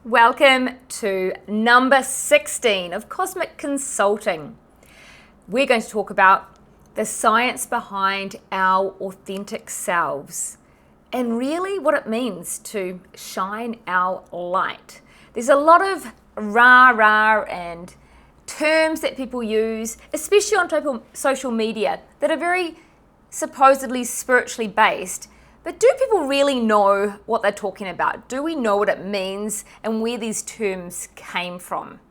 Welcome to number 16 of Cosmic Consulting. We're going to talk about the science behind our authentic selves and really what it means to shine our light. There's a lot of rah-rah and terms that people use, especially on social media, that are very supposedly spiritually based. But do people really know what they're talking about? Do we know what it means and where these terms came from?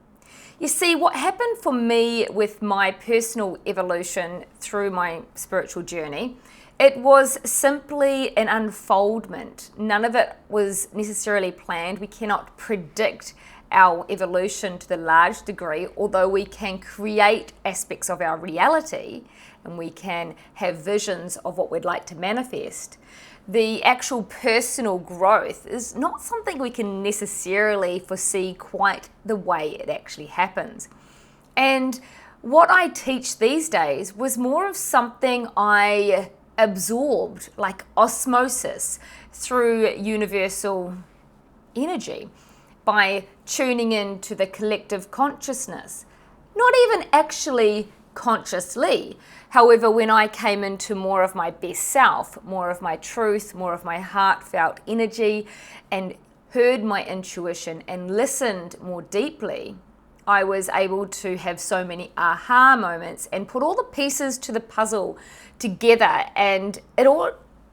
You see, what happened for me with my personal evolution through my spiritual journey, it was simply an unfoldment. None of it was necessarily planned. We cannot predict our evolution to the large degree, although we can create aspects of our reality and we can have visions of what we'd like to manifest. The actual personal growth is not something we can necessarily foresee quite the way it actually happens. And what I teach these days was more of something I absorbed, like osmosis, through universal energy, by tuning into the collective consciousness, not even actually consciously. However, when I came into more of my best self, more of my truth, more of my heartfelt energy, and heard my intuition and listened more deeply, I was able to have so many aha moments and put all the pieces to the puzzle together, and it all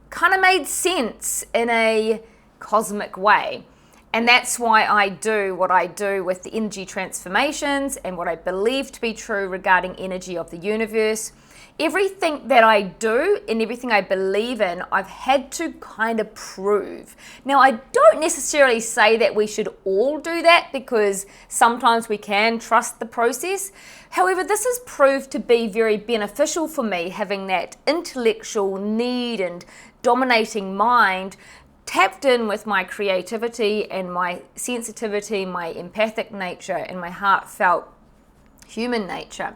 kind of made sense in a cosmic way. And that's why I do what I do with the energy transformations and what I believe to be true regarding energy of the universe. Everything that I do and everything I believe in, I've had to kind of prove. Now, I don't necessarily say that we should all do that, because sometimes we can trust the process. However, this has proved to be very beneficial for me, having that intellectual need and dominating mind tapped in with my creativity and my sensitivity, my empathic nature, and my heartfelt human nature.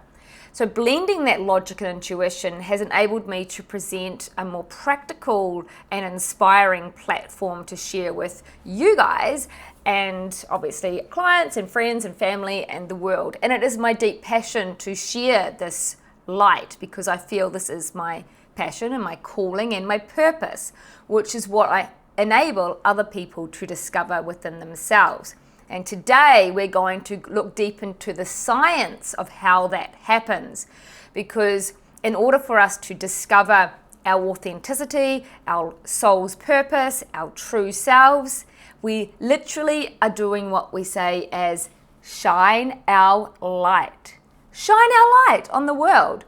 So blending that logic and intuition has enabled me to present a more practical and inspiring platform to share with you guys and obviously clients and friends and family and the world. And it is my deep passion to share this light, because I feel this is my passion and my calling and my purpose, which is what I enable other people to discover within themselves. And today we're going to look deep into the science of how that happens, because in order for us to discover our authenticity, our soul's purpose, our true selves, we literally are doing what we say as shine our light. Shine our light on the world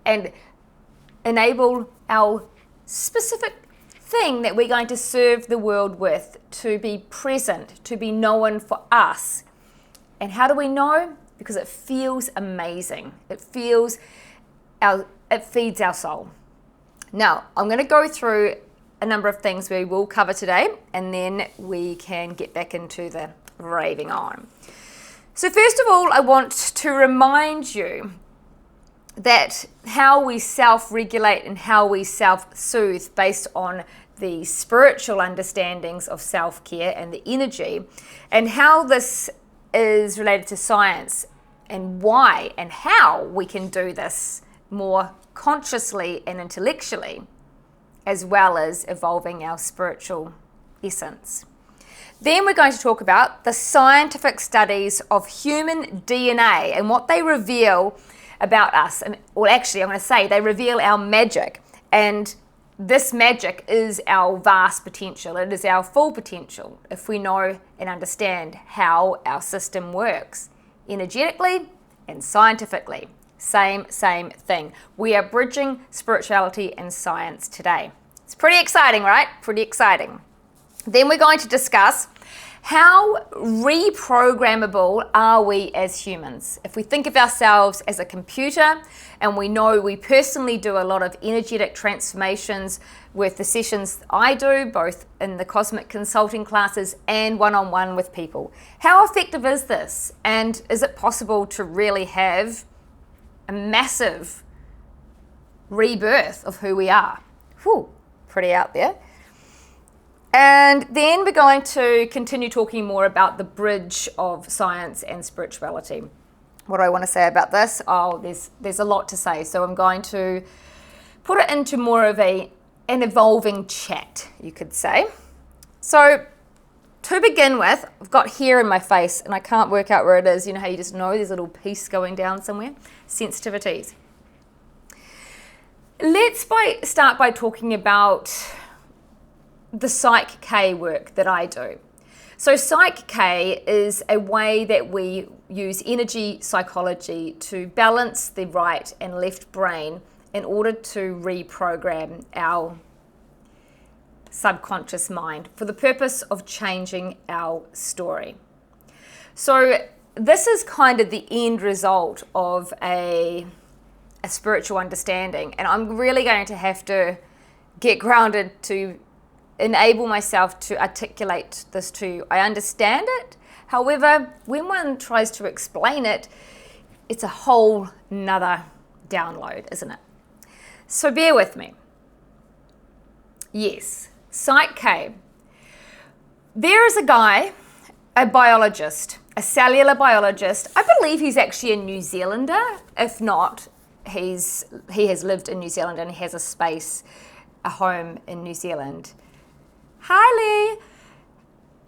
and enable our specific thing that we're going to serve the world with to be present, to be known for us. And how do we know? Because it feels amazing. It feeds our soul. Now, I'm going to go through a number of things we will cover today, and then we can get back into the raving on. So first of all, I want to remind you that how we self-regulate and how we self-soothe based on the spiritual understandings of self-care and the energy, and how this is related to science and why and how we can do this more consciously and intellectually, as well as evolving our spiritual essence. Then we're going to talk about the scientific studies of human DNA and what they reveal about us. Well, actually, I'm going to say they reveal our magic, and this magic is our vast potential. It is our full potential if we know and understand how our system works energetically and scientifically. Same thing. We are bridging spirituality and science today. It's pretty exciting, right? Pretty exciting. Then we're going to discuss how reprogrammable are we as humans? If we think of ourselves as a computer, and we know we personally do a lot of energetic transformations with the sessions I do, both in the cosmic consulting classes and one-on-one with people. How effective is this? And is it possible to really have a massive rebirth of who we are? Whew, pretty out there. And then we're going to continue talking more about the bridge of science and spirituality. What do I want to say about this? Oh, there's a lot to say. So I'm going to put it into more of an evolving chat, you could say. So to begin with, I've got hair in my face and I can't work out where it is. You know how you just know there's a little piece going down somewhere? Sensitivities. Let's start by talking about the Psych K work that I do. So Psych K is a way that we use energy psychology to balance the right and left brain in order to reprogram our subconscious mind for the purpose of changing our story. So this is kind of the end result of a spiritual understanding, and I'm really going to have to get grounded to enable myself to articulate this to you. I understand it. However, when one tries to explain it, it's a whole nother download, isn't it? So bear with me. Yes, Psych K. There is a guy, a biologist, a cellular biologist. I believe he's actually a New Zealander. If not, he has lived in New Zealand and he has a home in New Zealand. Hi, Lee.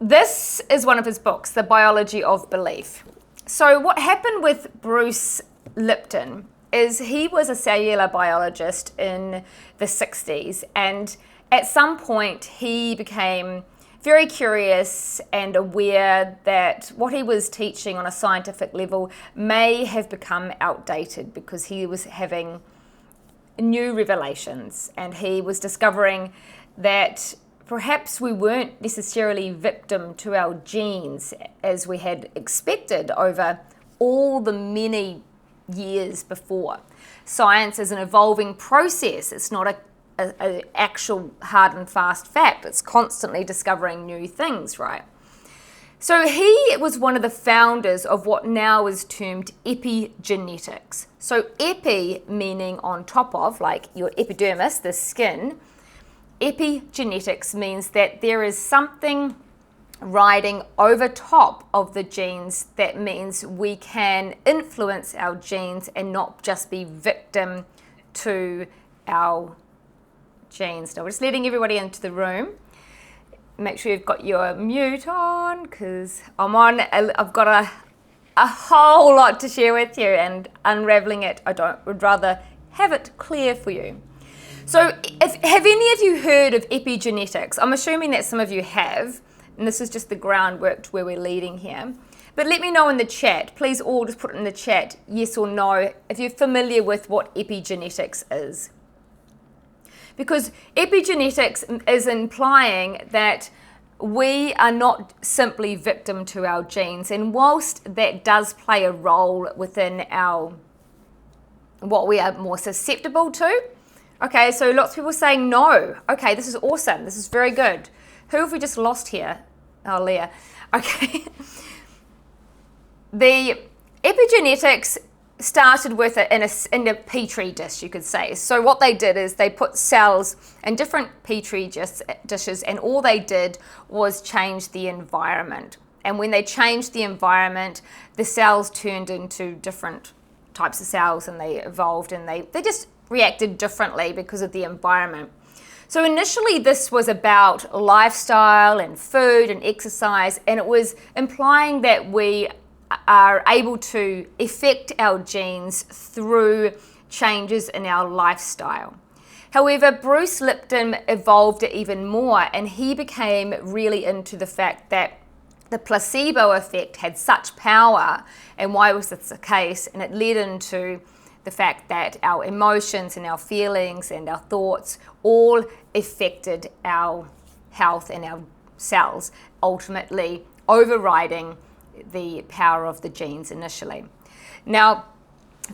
This is one of his books, The Biology of Belief. So what happened with Bruce Lipton is he was a cellular biologist in the 60s, and at some point he became very curious and aware that what he was teaching on a scientific level may have become outdated because he was having new revelations, and he was discovering that perhaps we weren't necessarily victim to our genes as we had expected over all the many years before. Science is an evolving process. It's not an actual hard and fast fact. It's constantly discovering new things, right? So he was one of the founders of what now is termed epigenetics. So epi meaning on top of, like your epidermis, the skin. Epigenetics means that there is something riding over top of the genes that means we can influence our genes and not just be victim to our genes. Now we're just letting everybody into the room. Make sure you've got your mute on because I've got a whole lot to share with you, and unraveling it, would rather have it clear for you. So have any of you heard of epigenetics? I'm assuming that some of you have, and this is just the groundwork to where we're leading here. But let me know in the chat. Please all just put it in the chat, yes or no, if you're familiar with what epigenetics is. Because epigenetics is implying that we are not simply victim to our genes, and whilst that does play a role within what we are more susceptible to. Okay, so lots of people saying no. Okay, this is awesome. This is very good. Who have we just lost here? Oh, Leah. Okay. The epigenetics started with it in a petri dish, you could say. So what they did is they put cells in different petri dishes, and all they did was change the environment. And when they changed the environment, the cells turned into different types of cells, and they evolved, and they just reacted differently because of the environment. So initially this was about lifestyle and food and exercise, and it was implying that we are able to affect our genes through changes in our lifestyle. However, Bruce Lipton evolved it even more, and he became really into the fact that the placebo effect had such power, and why was this the case? And it led into the fact that our emotions and our feelings and our thoughts all affected our health and our cells, ultimately overriding the power of the genes initially. Now,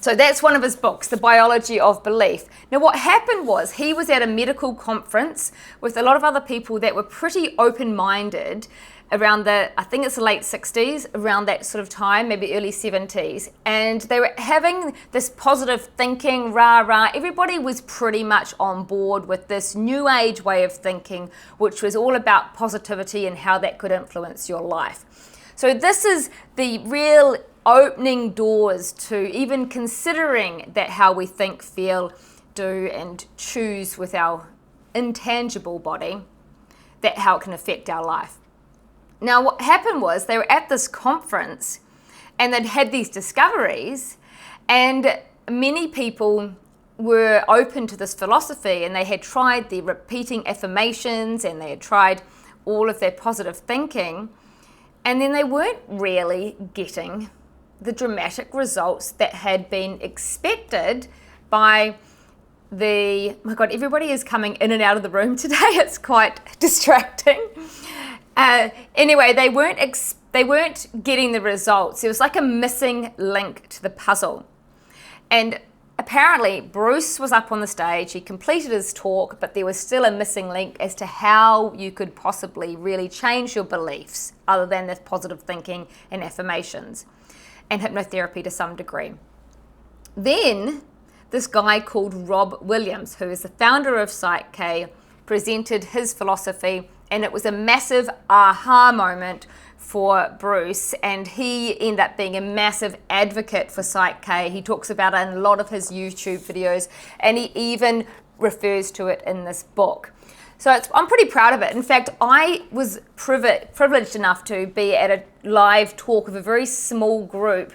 so that's one of his books, The Biology of Belief. Now what happened was he was at a medical conference with a lot of other people that were pretty open-minded around I think it's the late 60s, around that sort of time, maybe early 70s. And they were having this positive thinking, rah. Everybody was pretty much on board with this new age way of thinking, which was all about positivity and how that could influence your life. So this is the real opening doors to even considering that how we think, feel, do, and choose with our intangible body, that how it can affect our life. Now, what happened was they were at this conference and they'd had these discoveries, and many people were open to this philosophy, and they had tried the repeating affirmations and they had tried all of their positive thinking, and then they weren't really getting the dramatic results that had been expected by my God, everybody is coming in and out of the room today. It's quite distracting. Anyway, they weren't getting the results. There was like a missing link to the puzzle. And apparently Bruce was up on the stage, he completed his talk, but there was still a missing link as to how you could possibly really change your beliefs other than the positive thinking and affirmations and hypnotherapy to some degree. Then this guy called Rob Williams, who is the founder of Psych K, presented his philosophy, and it was a massive aha moment for Bruce, and he ended up being a massive advocate for Psych K. He talks about it in a lot of his YouTube videos, and he even refers to it in this book. So I'm pretty proud of it. In fact, I was privileged enough to be at a live talk of a very small group.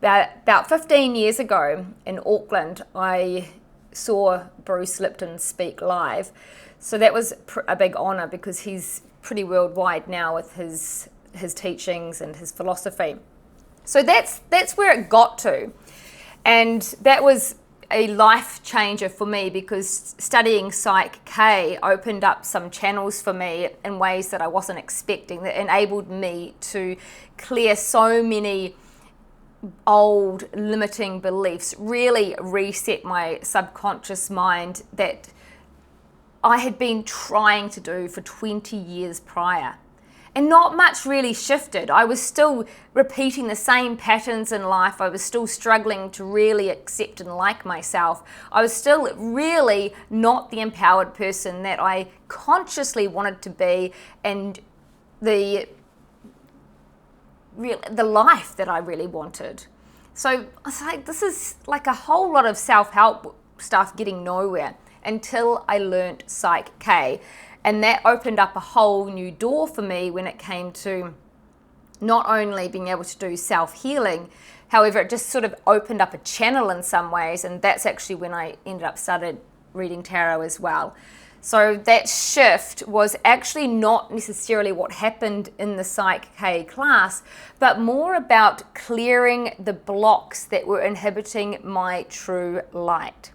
About 15 years ago in Auckland, I saw Bruce Lipton speak live. So that was a big honor because he's pretty worldwide now with his teachings and his philosophy. So that's where it got to. And that was a life changer for me because studying Psych K opened up some channels for me in ways that I wasn't expecting, that enabled me to clear so many old limiting beliefs, really reset my subconscious mind that I had been trying to do for 20 years prior. And not much really shifted. I was still repeating the same patterns in life. I was still struggling to really accept and like myself. I was still really not the empowered person that I consciously wanted to be, and the life that I really wanted. So I was like, this is like a whole lot of self-help stuff getting nowhere until I learned Psych K. And that opened up a whole new door for me when it came to not only being able to do self-healing, however, it just sort of opened up a channel in some ways, and that's actually when I ended up started reading tarot as well. So that shift was actually not necessarily what happened in the Psych K class, but more about clearing the blocks that were inhibiting my true light.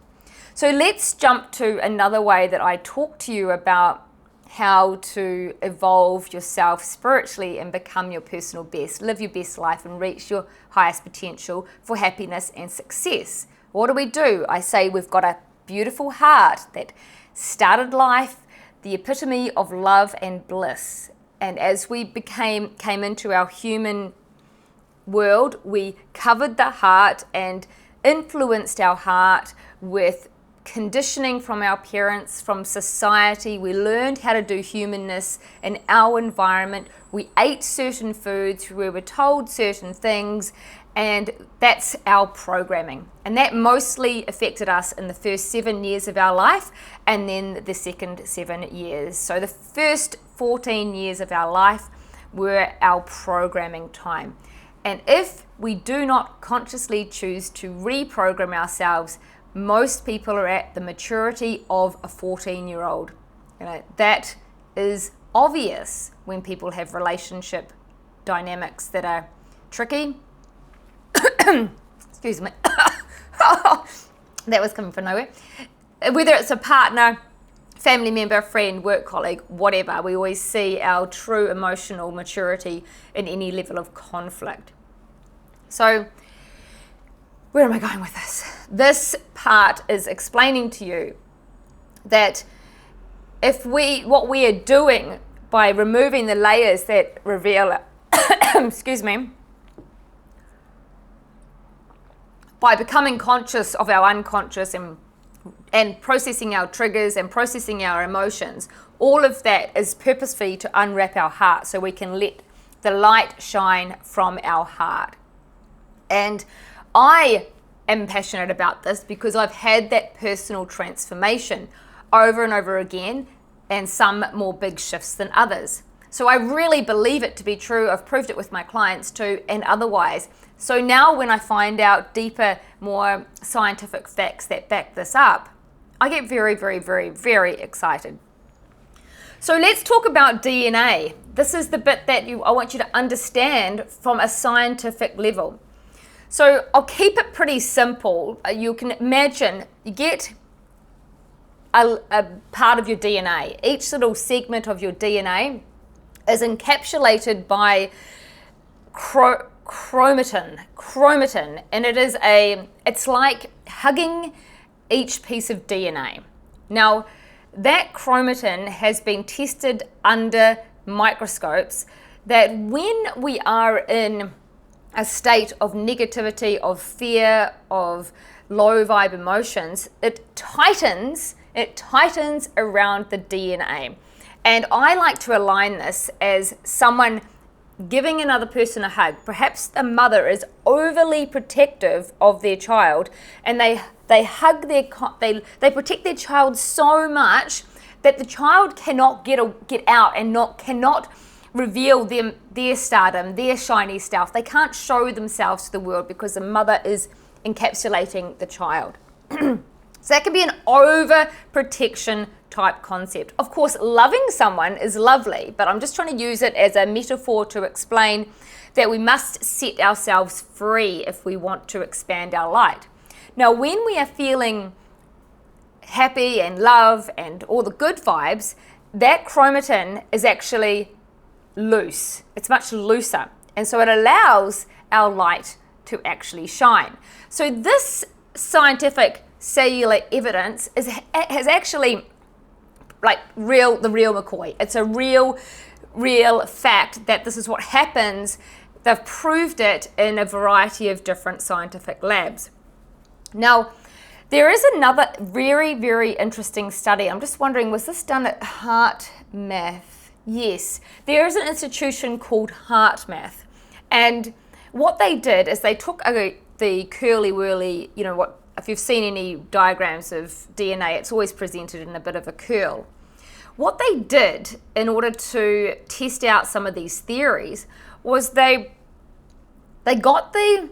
So let's jump to another way that I talk to you about how to evolve yourself spiritually and become your personal best, live your best life and reach your highest potential for happiness and success. What do? I say we've got a beautiful heart that started life, the epitome of love and bliss. And as we came into our human world, we covered the heart and influenced our heart with conditioning from our parents, from society. We learned how to do humanness in our environment. We ate certain foods, we were told certain things, and that's our programming. And that mostly affected us in the first 7 years of our life, and then the second 7 years. So the first 14 years of our life were our programming time. And if we do not consciously choose to reprogram ourselves, most people are at the maturity of a 14-year-old. That is obvious when people have relationship dynamics that are tricky. Excuse me. That was coming from nowhere. Whether it's a partner, family member, friend, work colleague, whatever, we always see our true emotional maturity in any level of conflict. So, where am I going with this? This part is explaining to you that what we are doing by removing the layers that reveal excuse me, by becoming conscious of our unconscious and processing our triggers and processing our emotions, all of that is purposefully to unwrap our heart so we can let the light shine from our heart. And I am passionate about this because I've had that personal transformation over and over again, and some more big shifts than others. So I really believe it to be true. I've proved it with my clients too, and otherwise. So now when I find out deeper, more scientific facts that back this up, I get very, very, very, very excited. So let's talk about DNA. This is the bit that I want you to understand from a scientific level. So I'll keep it pretty simple. You can imagine you get a part of your DNA. Each little segment of your DNA is encapsulated by chromatin, and it's like hugging each piece of DNA. Now, that chromatin has been tested under microscopes that when we are in a state of negativity, of fear, of low vibe emotions, it tightens around the DNA. And I like to align this as someone giving another person a hug. Perhaps the mother is overly protective of their child, and they hug they protect their child so much that the child cannot get out and cannot reveal their stardom, their shiny stuff. They can't show themselves to the world because the mother is encapsulating the child. So that can be an overprotection type concept. Of course, loving someone is lovely, but I'm just trying to use it as a metaphor to explain that we must set ourselves free if we want to expand our light. Now, when we are feeling happy and love and all the good vibes, that chromatin is actually loose. It's much looser. And so it allows our light to actually shine. So this scientific cellular evidence has actually the real McCoy. It's a real fact that this is what happens. They've proved it in a variety of different scientific labs. Now, there is another very, very interesting study. I'm just wondering, was this done at HeartMath? Yes, there is an institution called HeartMath. And what they did is they took the curly whirly, if you've seen any diagrams of DNA, it's always presented in a bit of a curl. What they did in order to test out some of these theories was they got the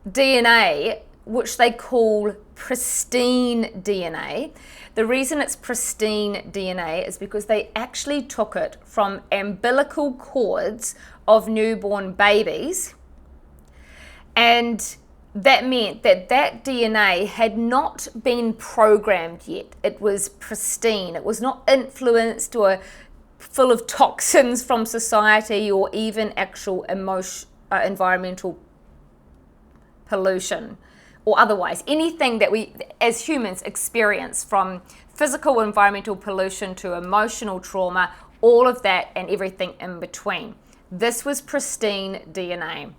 DNA, which they call pristine DNA. The reason it's pristine DNA is because they actually took it from umbilical cords of newborn babies, and that meant that DNA had not been programmed yet. It was pristine. It was not influenced or full of toxins from society or even actual environmental pollution or otherwise. Anything that we as humans experience, from physical environmental pollution to emotional trauma, all of that and everything in between. This was pristine DNA.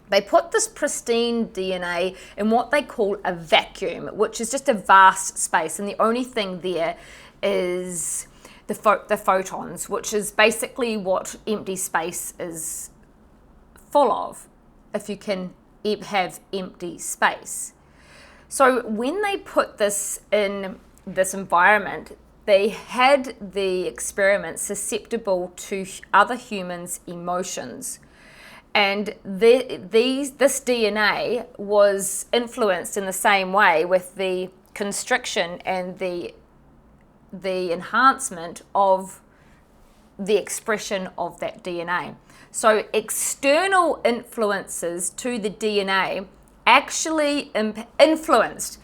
They put this pristine DNA in what they call a vacuum, which is just a vast space, and the only thing there is the photons, which is basically what empty space is full of, if you can have empty space. So when they put this in this environment, they had the experiment susceptible to other humans' emotions. And this DNA was influenced in the same way with the constriction and the enhancement of the expression of that DNA. So external influences to the DNA actually influenced.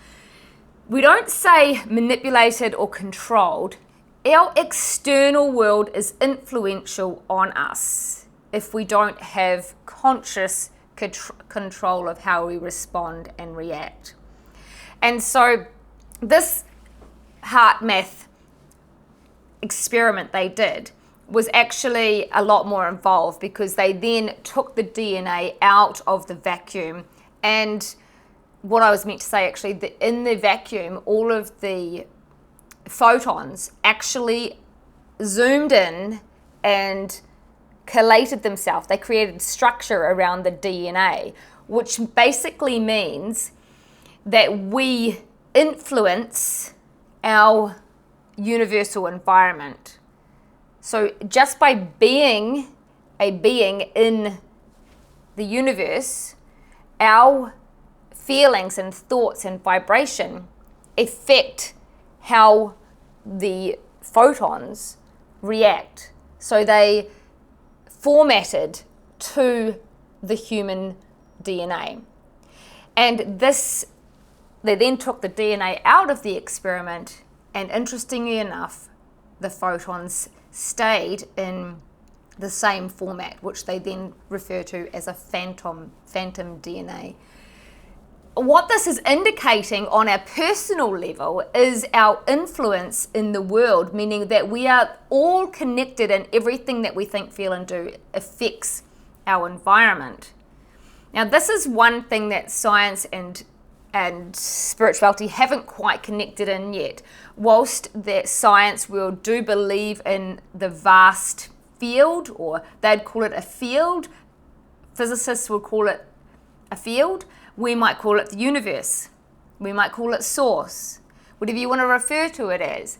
We don't say manipulated or controlled. Our external world is influential on us if we don't have conscious control of how we respond and react. And so this HeartMath experiment they did was actually a lot more involved, because they then took the DNA out of the vacuum. And what I was meant to say, actually, that in the vacuum, all of the photons actually zoomed in and collated themselves. They created structure around the DNA, which basically means that we influence our universal environment. So just by being a being in the universe, our feelings and thoughts and vibration affect how the photons react. So they formatted to the human DNA. And they then took the DNA out of the experiment, and interestingly enough, the photons stayed in the same format, which they then refer to as a phantom DNA. What this is indicating on a personal level is our influence in the world, meaning that we are all connected, and everything that we think, feel, and do affects our environment. Now, this is one thing that science and spirituality haven't quite connected in yet. Whilst that science do believe in the vast field, or they'd call it a field, physicists would call it a field, we might call it the universe, we might call it source, whatever you want to refer to it as.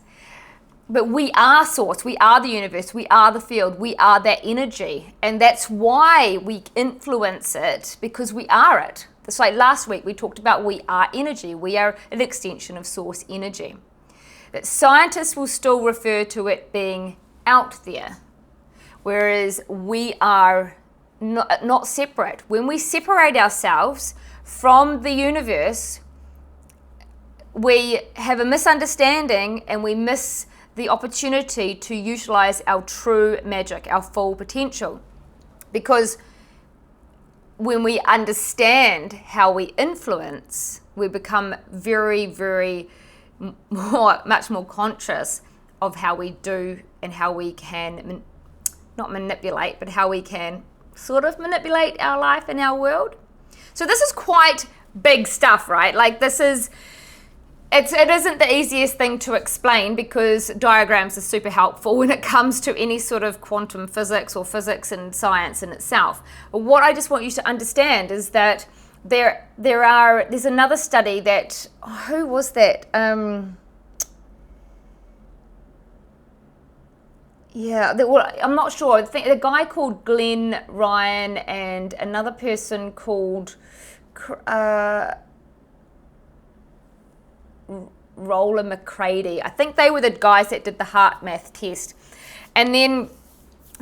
But we are source, we are the universe, we are the field, we are that energy. And that's why we influence it, because we are it. It's like last week we talked about we are energy, we are an extension of source energy. But scientists will still refer to it being out there, whereas we are not separate. When we separate ourselves from the universe, we have a misunderstanding, and we miss the opportunity to utilize our true magic, our full potential. Because when we understand how we influence, we become very, very much more conscious of how we do and how we can not manipulate, but how we can sort of manipulate our life and our world. So this is quite big stuff, right? Like it isn't the easiest thing to explain, because diagrams are super helpful when it comes to any sort of quantum physics or physics and science in itself. But what I just want you to understand is that there's another study that, who was that? I'm not sure. I think a guy called Glenn Ryan and another person called Roller McCready. I think they were the guys that did the heart math test. And then,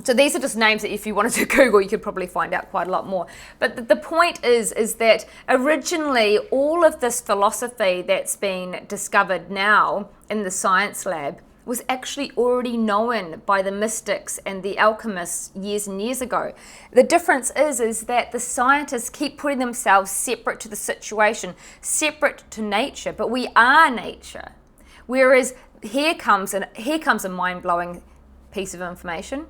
so these are just names that if you wanted to Google, you could probably find out quite a lot more. But the point is that originally all of this philosophy that's been discovered now in the science lab was actually already known by the mystics and the alchemists years and years ago. The difference is that the scientists keep putting themselves separate to the situation, separate to nature, but we are nature. Whereas here comes a mind-blowing piece of information.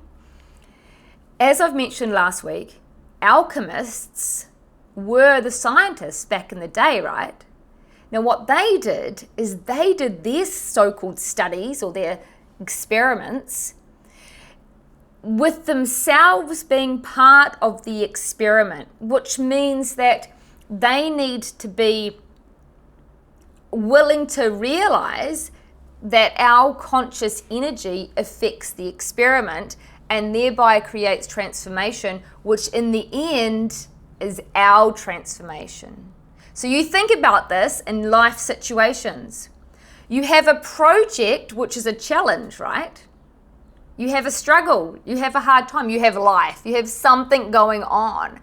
As I've mentioned last week, alchemists were the scientists back in the day, right? Now, what they did is they did their so-called studies or their experiments with themselves being part of the experiment, which means that they need to be willing to realize that our conscious energy affects the experiment and thereby creates transformation, which in the end is our transformation. So you think about this in life situations. You have a project, which is a challenge, right? You have a struggle, you have a hard time, you have life, you have something going on.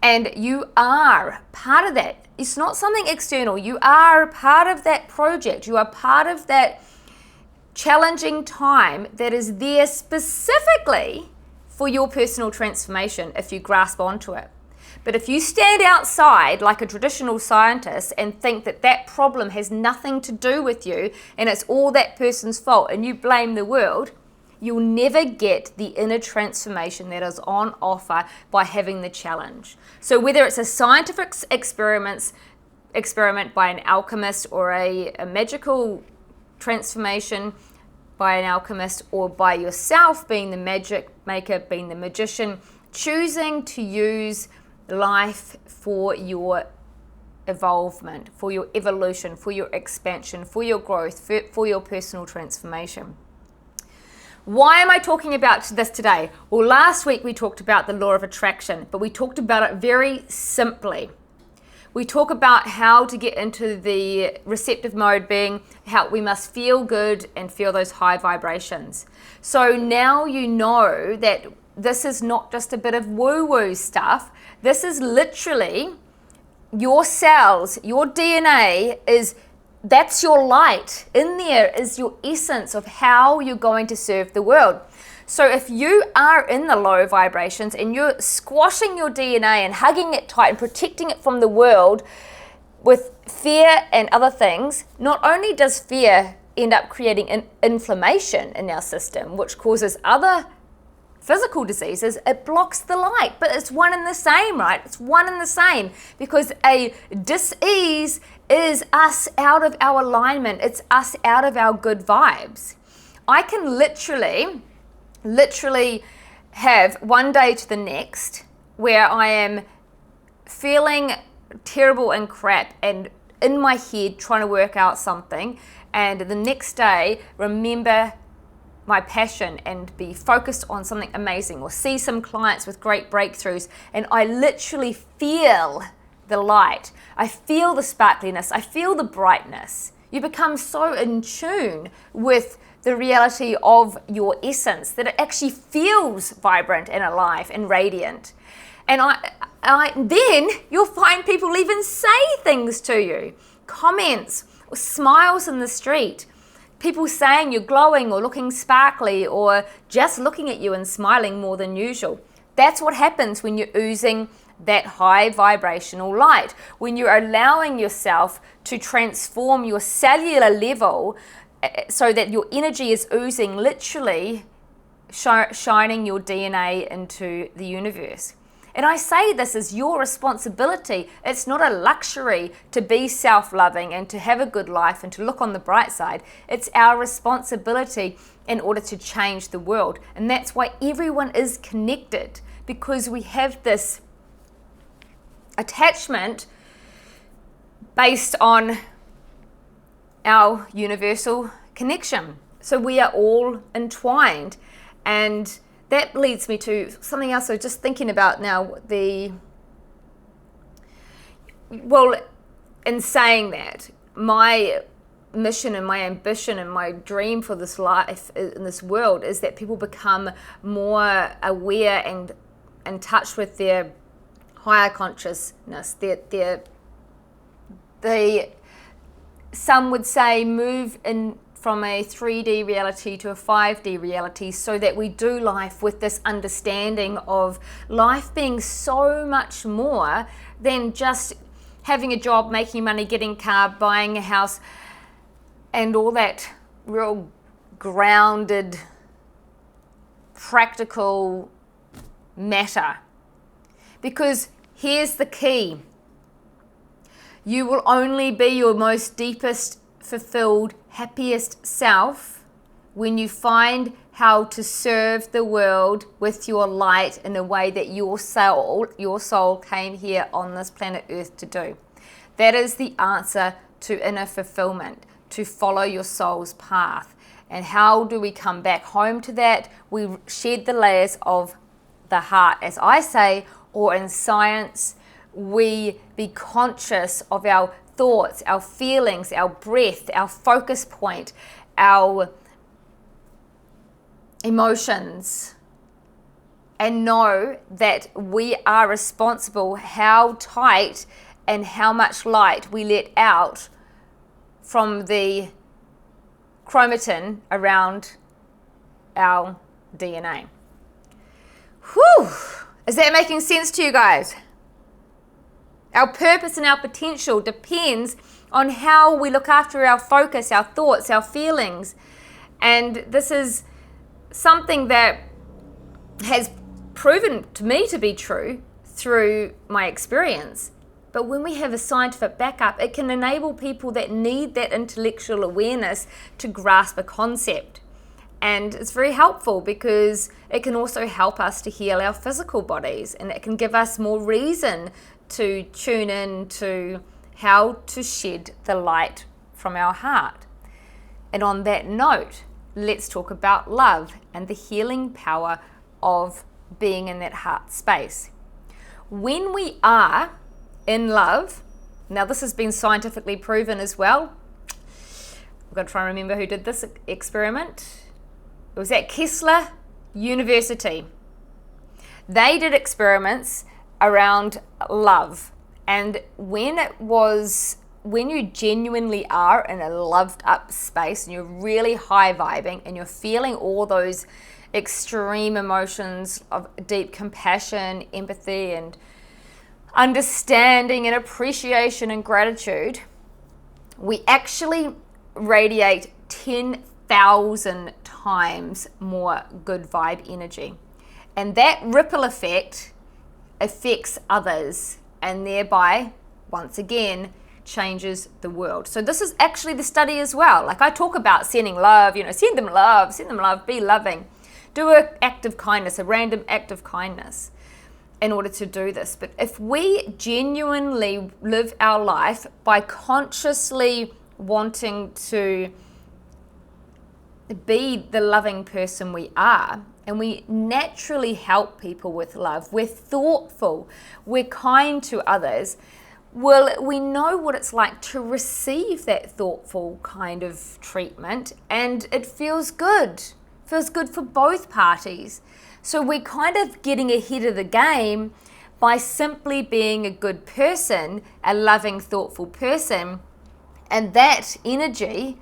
And you are part of that. It's not something external. You are part of that project. You are part of that challenging time that is there specifically for your personal transformation if you grasp onto it. But if you stand outside like a traditional scientist and think that that problem has nothing to do with you and it's all that person's fault and you blame the world, you'll never get the inner transformation that is on offer by having the challenge. So whether it's a scientific experiment by an alchemist, or a magical transformation by an alchemist, or by yourself being the magic maker, being the magician, choosing to use life for your evolvement, for your evolution, for your expansion, for your growth, for your personal transformation. Why am I talking about this today? Well, last week we talked about the law of attraction, but we talked about it very simply. We talk about how to get into the receptive mode, being how we must feel good and feel those high vibrations. So now you know that this is not just a bit of woo-woo stuff. This is literally your cells, your DNA that's your light. In there is your essence of how you're going to serve the world. So if you are in the low vibrations and you're squashing your DNA and hugging it tight and protecting it from the world with fear and other things, not only does fear end up creating inflammation in our system, which causes other physical diseases, it blocks the light. But it's one and the same, right? It's one and the same, because a dis-ease is us out of our alignment. It's us out of our good vibes. I can literally have one day to the next where I am feeling terrible and crap and in my head trying to work out something, and the next day remember my passion and be focused on something amazing, or see some clients with great breakthroughs, and I literally feel the light. I feel the sparkliness. I feel the brightness. You become so in tune with the reality of your essence that it actually feels vibrant and alive and radiant. And then you'll find people even say things to you, comments or smiles in the street, people saying you're glowing or looking sparkly, or just looking at you and smiling more than usual. That's what happens when you're oozing that high vibrational light, when you're allowing yourself to transform your cellular level so that your energy is oozing, literally shining your DNA into the universe. And I say this is your responsibility. It's not a luxury to be self-loving and to have a good life and to look on the bright side. It's our responsibility in order to change the world. And that's why everyone is connected, because we have this attachment based on our universal connection. So we are all entwined, and that leads me to something else I was just thinking about now. In saying that, my mission and my ambition and my dream for this life in this world is that people become more aware and in touch with their higher consciousness, some would say move in from a 3D reality to a 5D reality, so that we do life with this understanding of life being so much more than just having a job, making money, getting a car, buying a house, and all that real grounded, practical matter. Because here's the key. You will only be your most deepest, fulfilled, happiest self when you find how to serve the world with your light in a way that your soul came here on this planet Earth to do. That is the answer to inner fulfillment, to follow your soul's path. And how do we come back home to that? We shed the layers of the heart, as I say, or in science, we be conscious of our thoughts, our feelings, our breath, our focus point, our emotions, and know that we are responsible how tight and how much light we let out from the chromatin around our DNA. Whew! Is that making sense to you guys? Our purpose and our potential depends on how we look after our focus, our thoughts, our feelings. And this is something that has proven to me to be true through my experience. But when we have a scientific backup, it can enable people that need that intellectual awareness to grasp a concept. And it's very helpful because it can also help us to heal our physical bodies, and it can give us more reason to tune in to how to shed the light from our heart. And on that note, let's talk about love and the healing power of being in that heart space. When we are in love, now this has been scientifically proven as well. I've got to try and remember who did this experiment. It was at Kessler University. They did experiments around love, and when you genuinely are in a loved up space and you're really high vibing and you're feeling all those extreme emotions of deep compassion, empathy, and understanding and appreciation and gratitude, we actually radiate 10,000 times more good vibe energy. And that ripple effect affects others and thereby, once again, changes the world. So this is actually the study as well. Like I talk about sending love, send them love, be loving. Do an act of kindness, a random act of kindness in order to do this. But if we genuinely live our life by consciously wanting to be the loving person we are, and we naturally help people with love, we're thoughtful, we're kind to others, well, we know what it's like to receive that thoughtful kind of treatment, and it feels good. Feels good for both parties. So we're kind of getting ahead of the game by simply being a good person, a loving, thoughtful person, and that energy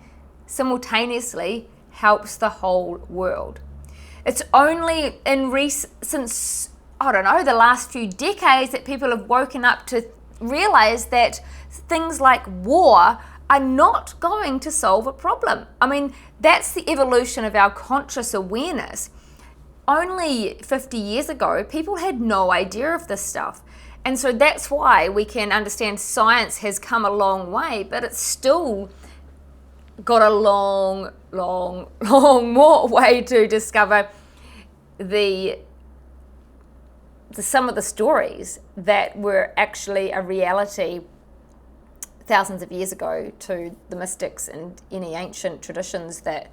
simultaneously helps the whole world. It's only since, the last few decades that people have woken up to realize that things like war are not going to solve a problem. I mean, that's the evolution of our conscious awareness. Only 50 years ago, people had no idea of this stuff. And so that's why we can understand science has come a long way, but it's still got a long more way to discover some of the stories that were actually a reality thousands of years ago to the mystics and any ancient traditions that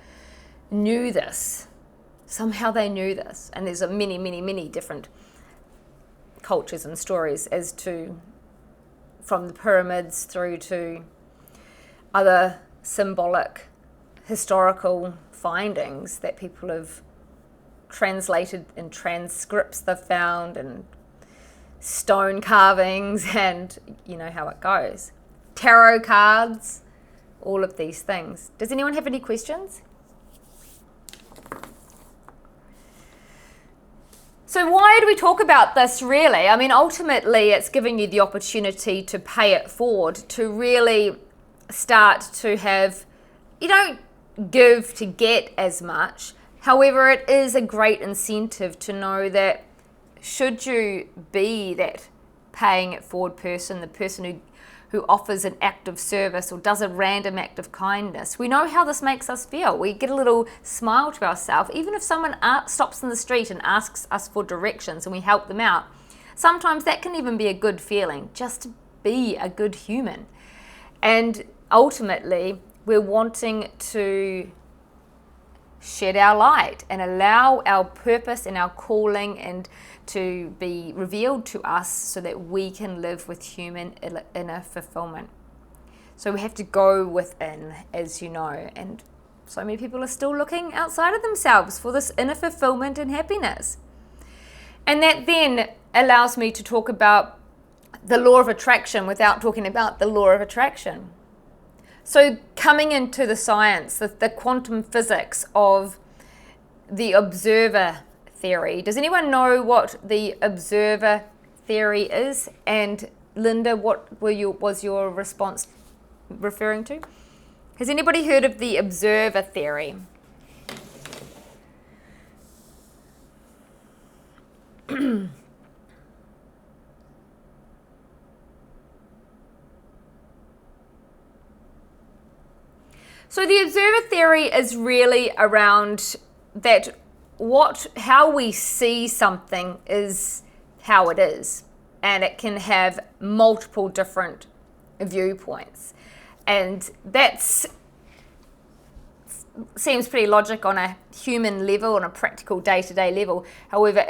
knew this. Somehow they knew this. And there's many different cultures and stories as to, from the pyramids through to other symbolic historical findings that people have translated in transcripts they've found and stone carvings, and you know how it goes. Tarot cards, all of these things. Does anyone have any questions? So why do we talk about this really? I mean, ultimately it's giving you the opportunity to pay it forward, to really start to have, you don't give to get as much. However, it is a great incentive to know that should you be that paying it forward person, the person who offers an act of service or does a random act of kindness, we know how this makes us feel. We get a little smile to ourselves. Even if someone stops in the street and asks us for directions and we help them out, sometimes that can even be a good feeling, just to be a good human. And ultimately, we're wanting to shed our light and allow our purpose and our calling and to be revealed to us so that we can live with human inner fulfillment. So we have to go within, as you know, and so many people are still looking outside of themselves for this inner fulfillment and happiness. And that then allows me to talk about the law of attraction without talking about the law of attraction. So coming into the science, the quantum physics of the observer theory. Does anyone know what the observer theory is? And Linda, what was your response referring to? Has anybody heard of the observer theory? So the observer theory is really around that how we see something is how it is, and it can have multiple different viewpoints, and that's seems pretty logic on a human level, on a practical day-to-day level. However,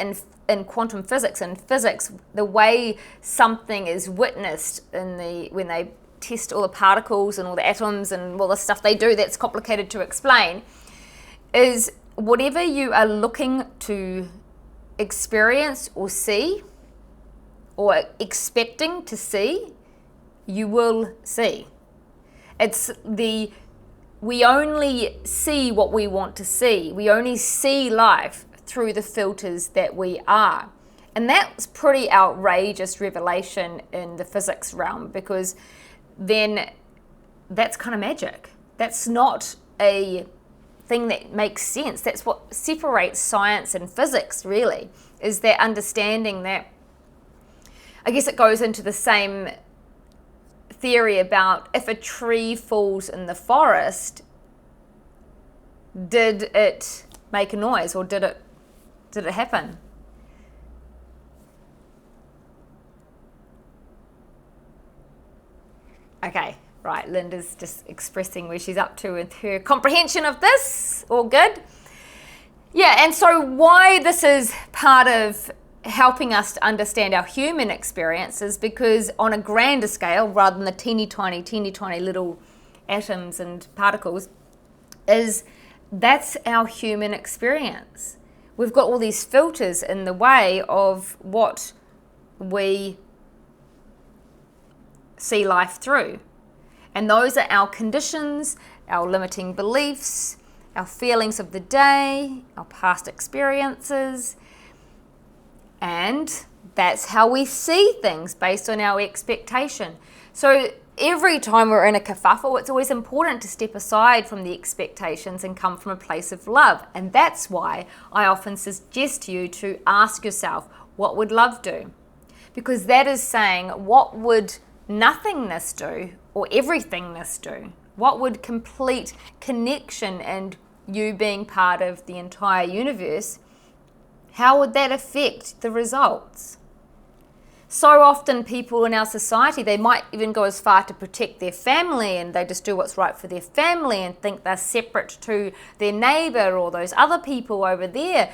in quantum physics, the way something is witnessed when they test all the particles and all the atoms and all the stuff they do that's complicated to explain, is whatever you are looking to experience or see or expecting to see, you will see. We only see what we want to see. We only see life through the filters that we are. And that's pretty outrageous revelation in the physics realm, because then that's kind of magic. That's not a thing that makes sense. That's what separates science and physics, really, is that understanding that. I guess it goes into the same theory about if a tree falls in the forest, did it make a noise, or did it happen? Okay, right, Linda's just expressing where she's up to with her comprehension of this. All good. Yeah, and so why this is part of helping us to understand our human experiences, because on a grander scale, rather than the teeny tiny little atoms and particles, is that's our human experience. We've got all these filters in the way of what we see life through. And those are our conditions, our limiting beliefs, our feelings of the day, our past experiences. And that's how we see things based on our expectation. So every time we're in a kerfuffle, it's always important to step aside from the expectations and come from a place of love. And that's why I often suggest to you to ask yourself, what would love do? Because that is saying, what would nothingness do, or everythingness do? What would complete connection and you being part of the entire universe, how would that affect the results? So often people in our society, they might even go as far to protect their family, and they just do what's right for their family and think they're separate to their neighbor or those other people over there.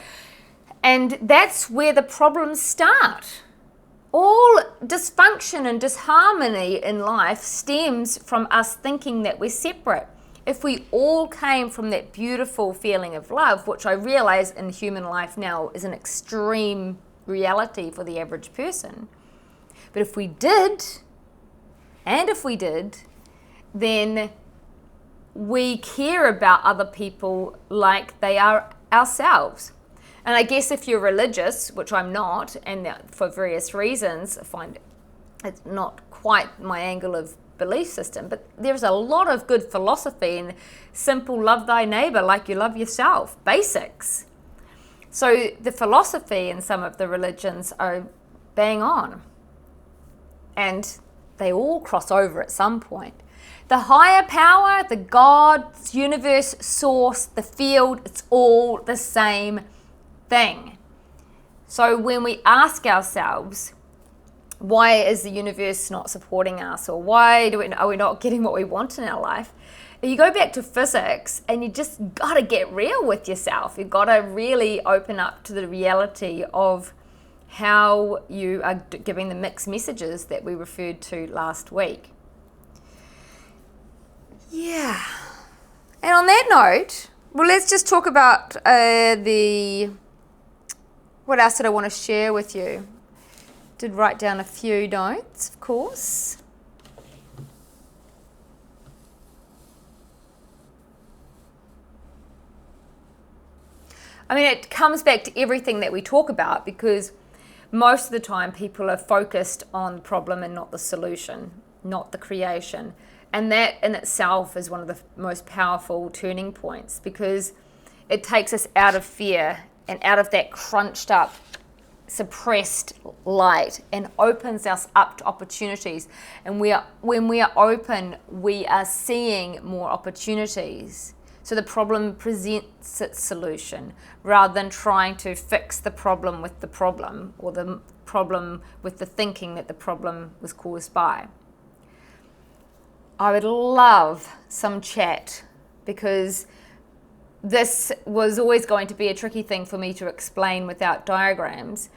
And that's where the problems start. All dysfunction and disharmony in life stems from us thinking that we're separate. If we all came from that beautiful feeling of love, which I realize in human life now is an extreme reality for the average person, but if we did, then we care about other people like they are ourselves. And I guess if you're religious, which I'm not, and for various reasons, I find it's not quite my angle of belief system, but there's a lot of good philosophy in simple love thy neighbor like you love yourself, basics. So the philosophy in some of the religions are bang on, and they all cross over at some point. The higher power, the God's universe, source, the field, it's all the same thing. So when we ask ourselves, why is the universe not supporting us, or why are we not getting what we want in our life? You go back to physics, and you just got to get real with yourself. You've got to really open up to the reality of how you are giving the mixed messages that we referred to last week. Yeah. And on that note, well, let's just talk about what else did I want to share with you? Did write down a few notes, of course. I mean, it comes back to everything that we talk about, because most of the time people are focused on the problem and not the solution, not the creation. And that in itself is one of the most powerful turning points, because it takes us out of fear and out of that crunched up, suppressed light, and opens us up to opportunities. And when we are open, we are seeing more opportunities. So the problem presents its solution, rather than trying to fix the problem with the problem, or the problem with the thinking that the problem was caused by. I would love some chat, because this was always going to be a tricky thing for me to explain without diagrams.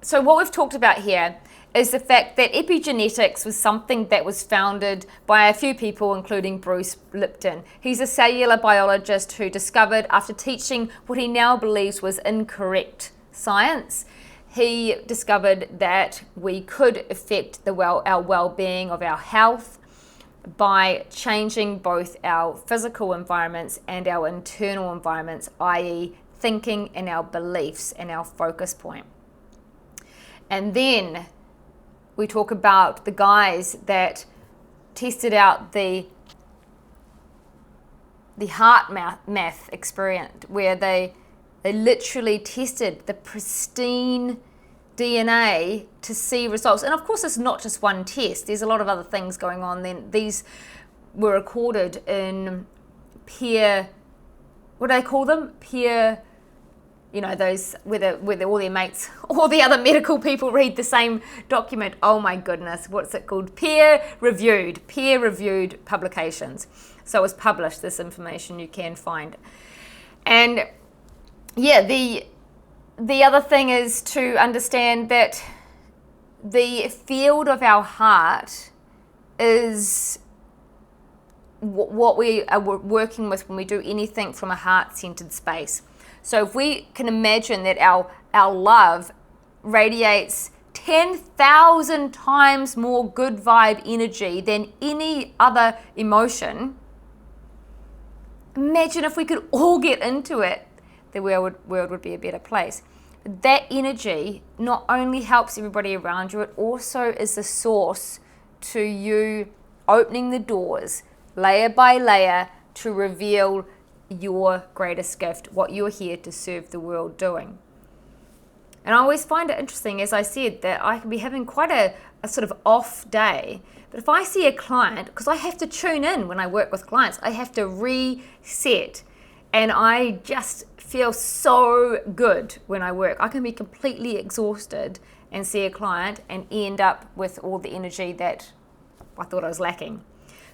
So what we've talked about here is the fact that epigenetics was something that was founded by a few people, including Bruce Lipton. He's a cellular biologist who discovered, after teaching what he now believes was incorrect science, he discovered that we could affect our well-being of our health by changing both our physical environments and our internal environments, i.e. thinking and our beliefs and our focus point. And then we talk about the guys that tested out the heart math experiment, where they literally tested the pristine DNA to see results. And of course, it's not just one test. There's a lot of other things going on. Then these were recorded in peer, what do they call them? Peer, those where all their mates, all the other medical people read the same document. Oh my goodness, what's it called? Peer-reviewed publications. So it was published, this information you can find. And yeah, the other thing is to understand that the field of our heart is what we are working with when we do anything from a heart-centered space. So if we can imagine that our love radiates 10,000 times more good vibe energy than any other emotion, imagine if we could all get into it, the world would be a better place. But that energy not only helps everybody around you, it also is the source to you opening the doors layer by layer to reveal your greatest gift, what you're here to serve the world doing. And I always find it interesting, as I said, that I can be having quite a sort of off day, but if I see a client, because I have to tune in when I work with clients, I have to reset, and I just feel so good when I work. I can be completely exhausted and see a client and end up with all the energy that I thought I was lacking.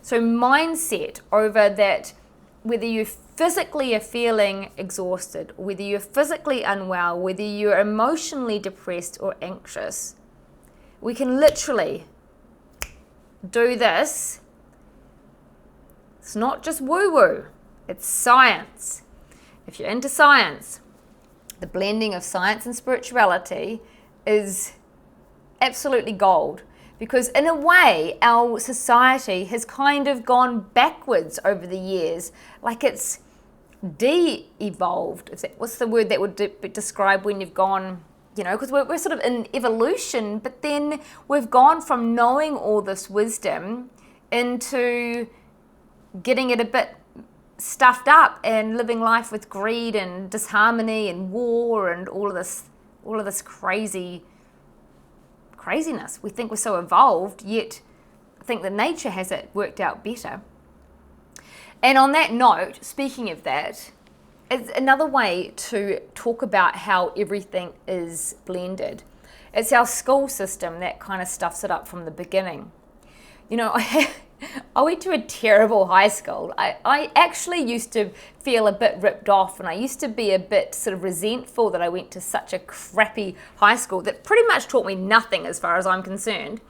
So mindset over that, whether you physically are feeling exhausted, whether you're physically unwell, whether you're emotionally depressed or anxious, we can literally do this. It's not just woo-woo, it's science. If you're into science, the blending of science and spirituality is absolutely gold. Because in a way, our society has kind of gone backwards over the years, like it's de-evolved. What's the word that would describe when you've gone, because we're sort of in evolution, but then we've gone from knowing all this wisdom into getting it a bit stuffed up and living life with greed and disharmony and war and all of this craziness. We think we're so evolved, yet I think that nature has it worked out better. And on that note, speaking of that, it's another way to talk about how everything is blended. It's our school system that kind of stuffs it up from the beginning. I went to a terrible high school. I actually used to feel a bit ripped off, and I used to be a bit sort of resentful that I went to such a crappy high school that pretty much taught me nothing as far as I'm concerned.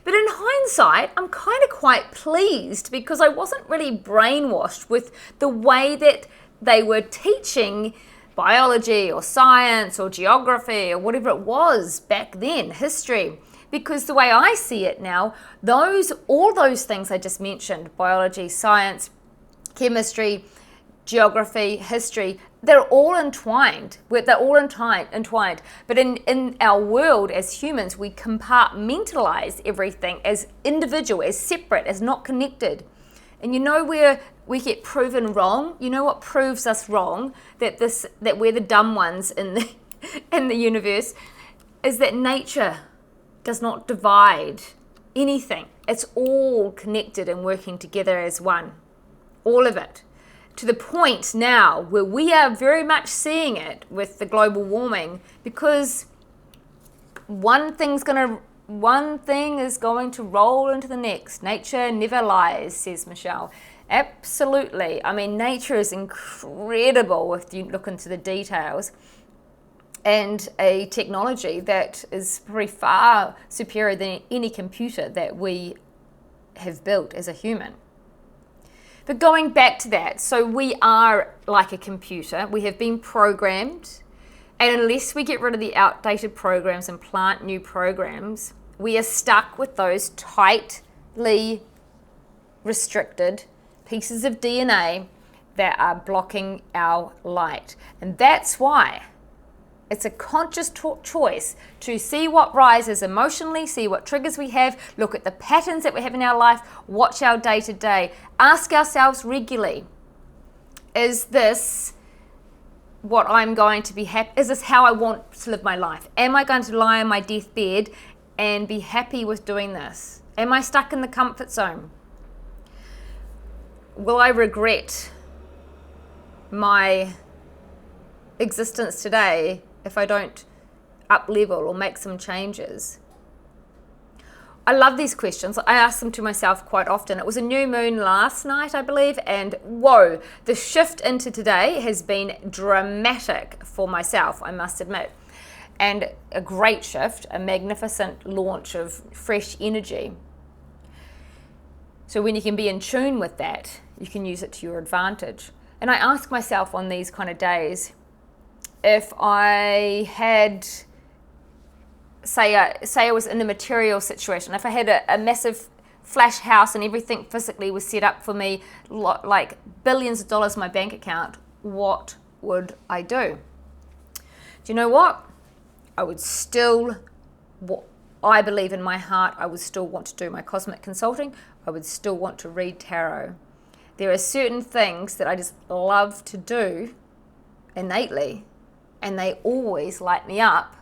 But in hindsight, I'm kind of quite pleased, because I wasn't really brainwashed with the way that they were teaching biology or science or geography or whatever it was back then, history. Because the way I see it now, all those things I just mentioned, biology, science, chemistry, geography, history, they're all entwined. They're all entwined. But in our world as humans, we compartmentalize everything as individual, as separate, as not connected. And you know where we get proven wrong? You know what proves us wrong? That we're the dumb ones in the universe, is that nature does not divide anything. It's all connected and working together as one. All of it. To the point now where we are very much seeing it with the global warming, because one thing is going to roll into the next. Nature never lies, says Michelle. Absolutely. I mean, nature is incredible if you look into the details, and a technology that is pretty far superior than any computer that we have built as a human. But going back to that, so we are like a computer. We have been programmed, and unless we get rid of the outdated programs and plant new programs, we are stuck with those tightly restricted pieces of DNA that are blocking our light. And that's why it's a conscious choice to see what rises emotionally, see what triggers we have, look at the patterns that we have in our life, watch our day-to-day, ask ourselves regularly, is this what I'm going to be happy? Is this how I want to live my life? Am I going to lie on my deathbed and be happy with doing this? Am I stuck in the comfort zone? Will I regret my existence today if I don't up level or make some changes? I love these questions. I ask them to myself quite often. It was a new moon last night, I believe, and whoa, the shift into today has been dramatic for myself, I must admit. And a great shift, a magnificent launch of fresh energy. So when you can be in tune with that, you can use it to your advantage. And I ask myself on these kind of days, if I had, say I was in a material situation, if I had a massive flash house and everything physically was set up for me, like billions of dollars in my bank account, what would I do? Do you know what? I would still, I believe in my heart, I would still want to do my cosmic consulting. I would still want to read tarot. There are certain things that I just love to do innately, and they always light me up.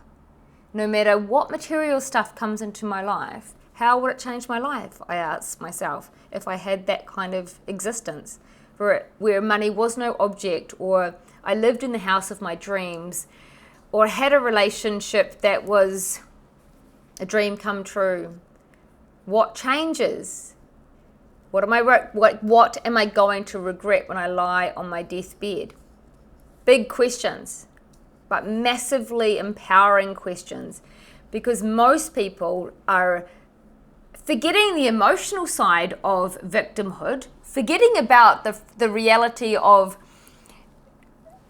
No matter what material stuff comes into my life, how would it change my life? I ask myself, if I had that kind of existence where money was no object, or I lived in the house of my dreams, or had a relationship that was a dream come true. What changes? What am I going to regret when I lie on my deathbed? Big questions, but massively empowering questions, because most people are forgetting the emotional side of victimhood, forgetting about the reality of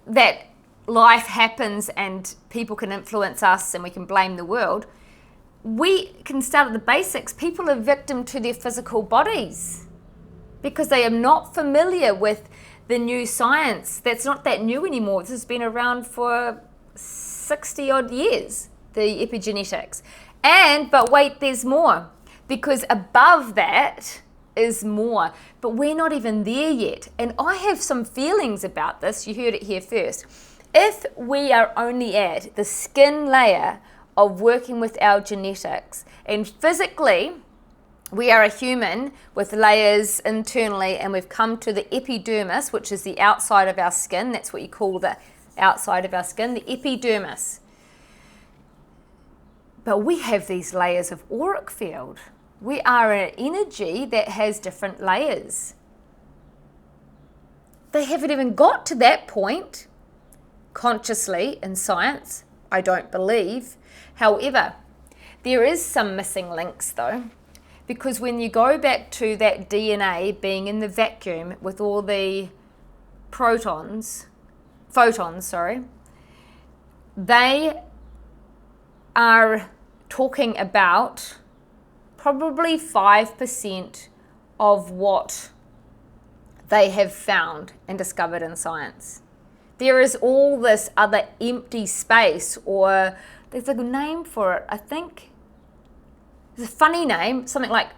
that life happens and people can influence us and we can blame the world. We can start at the basics. People are victim to their physical bodies because they are not familiar with the new science. That's not that new anymore. This has been around for 60 odd years, the epigenetics. But wait, there's more, because above that is more, but we're not even there yet. And I have some feelings about this. You heard it here first. If we are only at the skin layer of working with our genetics, and physically we are a human with layers internally, and we've come to the epidermis, which is the outside of our skin. That's what you call the outside of our skin, the epidermis. But we have these layers of auric field. We are an energy that has different layers. They haven't even got to that point consciously in science, I don't believe. However, there is some missing links though, because when you go back to that DNA being in the vacuum with all the photons, they are talking about probably 5% of what they have found and discovered in science. There is all this other empty space, or there's a name for it, I think. It's a funny name, something like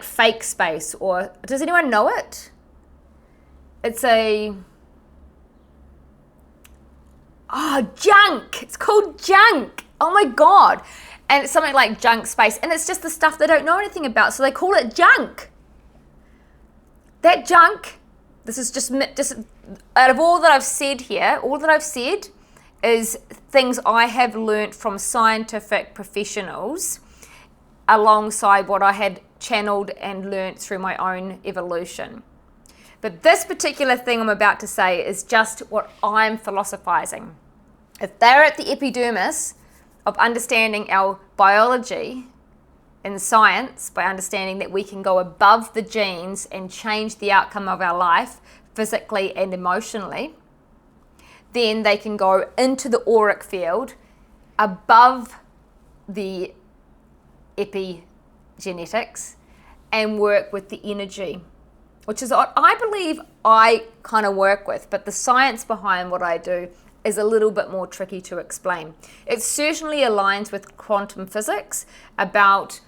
fake space, or does anyone know it? It's junk. It's called junk. Oh my God. And it's something like junk space. And it's just the stuff they don't know anything about. So they call it junk. That junk, this is just out of all that I've said here, all that I've said is things I have learnt from scientific professionals alongside what I had channeled and learnt through my own evolution. But this particular thing I'm about to say is just what I'm philosophizing. If they're at the epidermis of understanding our biology in science, by understanding that we can go above the genes and change the outcome of our life physically and emotionally, then they can go into the auric field above the epigenetics and work with the energy, which is what I believe I kind of work with, but the science behind what I do is a little bit more tricky to explain. It certainly aligns with quantum physics about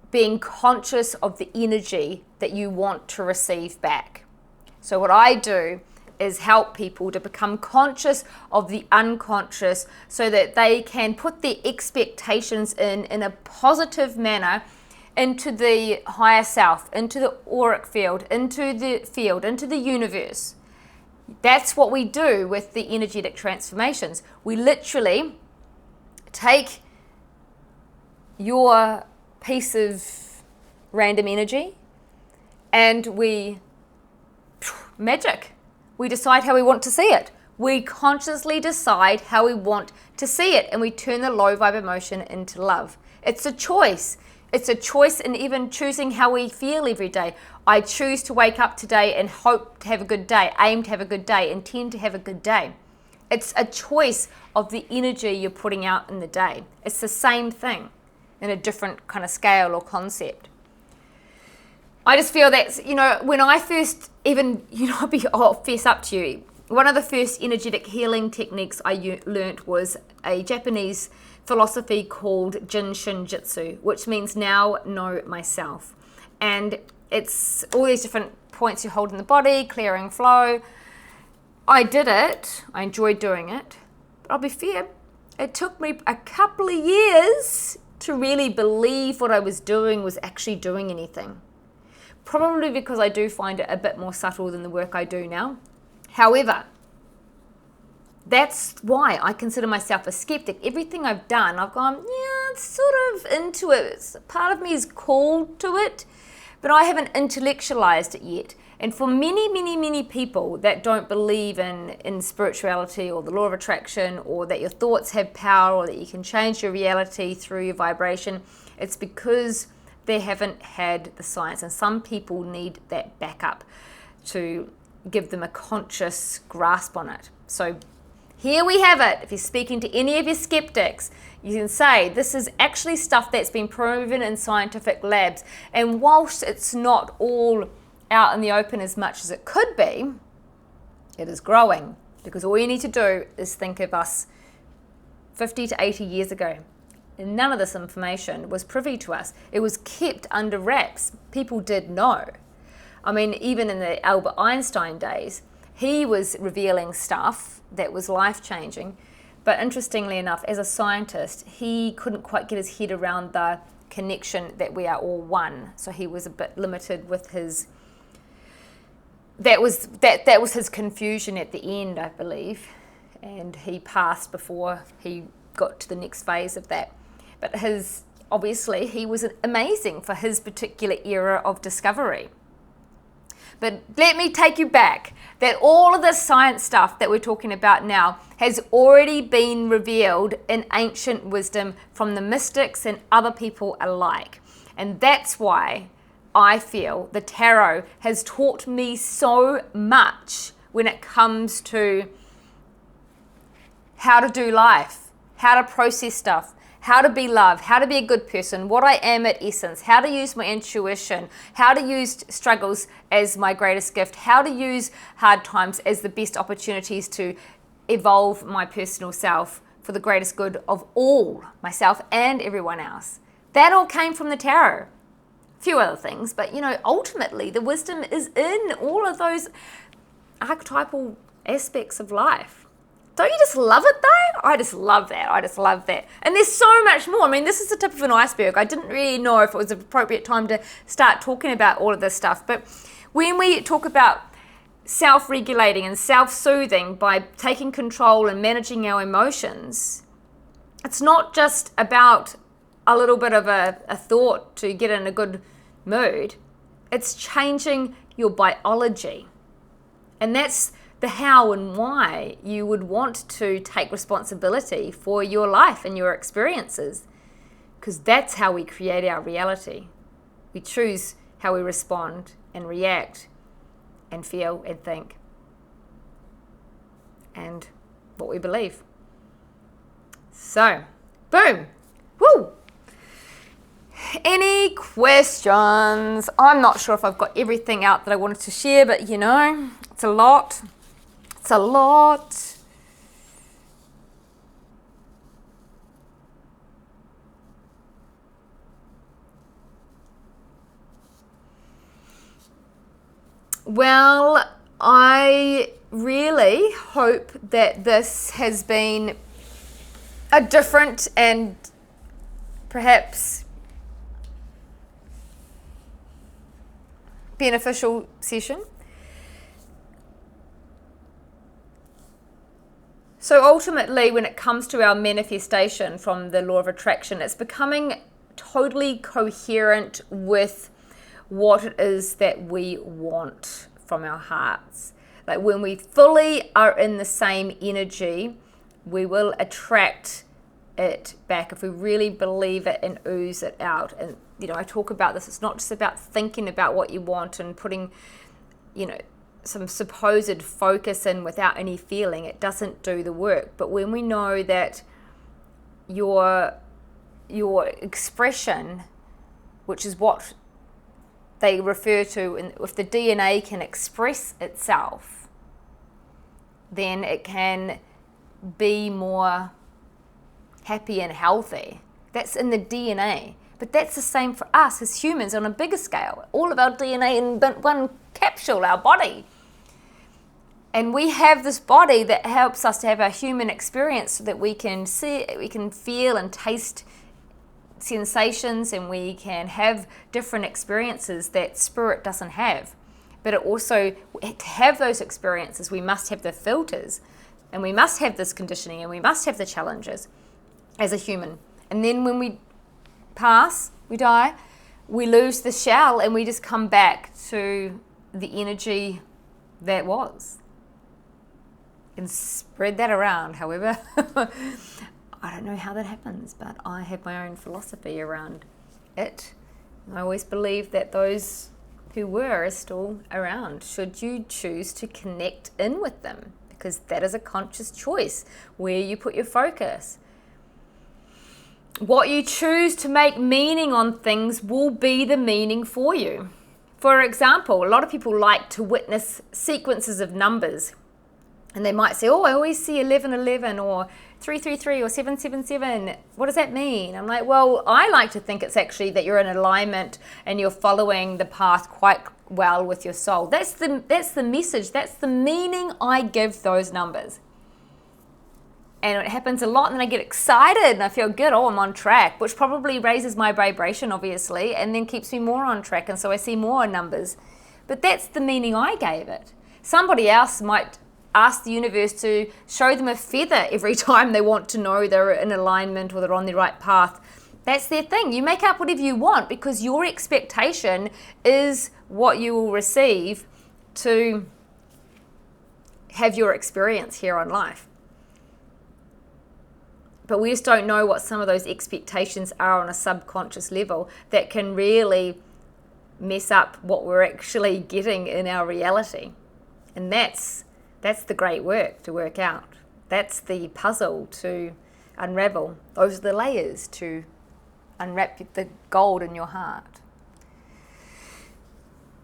being conscious of the energy that you want to receive back. So what I do is help people to become conscious of the unconscious so that they can put their expectations in a positive manner into the higher self, into the auric field, into the universe. That's what we do with the energetic transformations. We literally take your piece of random energy and we decide how we want to see it. We consciously decide how we want to see it, and we turn the low vibe emotion into love. It's a choice. It's a choice in even choosing how we feel every day. I choose to wake up today and hope to have a good day, aim to have a good day, intend to have a good day. It's a choice of the energy you're putting out in the day. It's the same thing in a different kind of scale or concept. I just feel that, when I first I'll fess up to you, one of the first energetic healing techniques I learnt was a Japanese philosophy called Jin Shinjitsu, which means now know myself. And it's all these different points you hold in the body, clearing flow. I did it. I enjoyed doing it. But I'll be fair, it took me a couple of years to really believe what I was doing was actually doing anything. Probably because I do find it a bit more subtle than the work I do now. However, that's why I consider myself a skeptic. Everything I've done, I've gone, it's sort of into it. Part of me is called to it, but I haven't intellectualized it yet. And for many, many, many people that don't believe in spirituality or the law of attraction, or that your thoughts have power, or that you can change your reality through your vibration, it's because they haven't had the science. And some people need that backup to give them a conscious grasp on it. So here we have it. If you're speaking to any of your skeptics, you can say this is actually stuff that's been proven in scientific labs. And whilst it's not all out in the open as much as it could be, it is growing. Because all you need to do is think of us 50 to 80 years ago. And none of this information was privy to us. It was kept under wraps. People did know. I mean, even in the Albert Einstein days, he was revealing stuff that was life-changing. But interestingly enough, as a scientist, he couldn't quite get his head around the connection that we are all one. So he was a bit limited with his... That was his confusion at the end, I believe. And he passed before he got to the next phase of that. But obviously, he was amazing for his particular era of discovery. But let me take you back, that all of this science stuff that we're talking about now has already been revealed in ancient wisdom from the mystics and other people alike. And that's why I feel the tarot has taught me so much when it comes to how to do life, how to process stuff, how to be loved, how to be a good person, what I am at essence, how to use my intuition, how to use struggles as my greatest gift, how to use hard times as the best opportunities to evolve my personal self for the greatest good of all, myself and everyone else. That all came from the tarot. A few other things, but ultimately the wisdom is in all of those archetypal aspects of life. Don't you just love it though? I just love that. And there's so much more. I mean, this is the tip of an iceberg. I didn't really know if it was an appropriate time to start talking about all of this stuff. But when we talk about self-regulating and self-soothing by taking control and managing our emotions, it's not just about a little bit of a thought to get in a good mood. It's changing your biology. And that's the how and why you would want to take responsibility for your life and your experiences, because that's how we create our reality. We choose how we respond and react and feel and think and what we believe. So, boom. Woo! Any questions? I'm not sure if I've got everything out that I wanted to share, but it's a lot. It's a lot. Well, I really hope that this has been a different and perhaps beneficial session. So ultimately, when it comes to our manifestation from the law of attraction, it's becoming totally coherent with what it is that we want from our hearts. Like when we fully are in the same energy, we will attract it back if we really believe it and ooze it out. And I talk about this, it's not just about thinking about what you want and putting some supposed focus in without any feeling. It doesn't do the work. But when we know that your expression, which is what they refer to, and if the DNA can express itself, then it can be more happy and healthy. That's in the DNA. But that's the same for us as humans on a bigger scale. All of our DNA in one capsule, our body. And we have this body that helps us to have our human experience so that we can see, we can feel and taste sensations, and we can have different experiences that spirit doesn't have. But it also, to have those experiences, we must have the filters, and we must have this conditioning, and we must have the challenges as a human. And then when we pass, we die, we lose the shell, and we just come back to the energy that was. And spread that around, however. I don't know how that happens, but I have my own philosophy around it. I always believe that those who were are still around, should you choose to connect in with them, because that is a conscious choice where you put your focus. What you choose to make meaning on things will be the meaning for you. For example, a lot of people like to witness sequences of numbers. And they might say, I always see 1111 or 333 or 777. What does that mean? I'm like, well, I like to think it's actually that you're in alignment and you're following the path quite well with your soul. That's the message. That's the meaning I give those numbers. And it happens a lot, and then I get excited and I feel good. I'm on track, which probably raises my vibration, obviously, and then keeps me more on track. And so I see more numbers. But that's the meaning I gave it. Somebody else might ask the universe to show them a feather every time they want to know they're in alignment or they're on the right path. That's their thing. You make up whatever you want, because your expectation is what you will receive to have your experience here on life. But we just don't know what some of those expectations are on a subconscious level that can really mess up what we're actually getting in our reality. And that's the great work to work out. That's the puzzle to unravel. Those are the layers to unwrap the gold in your heart.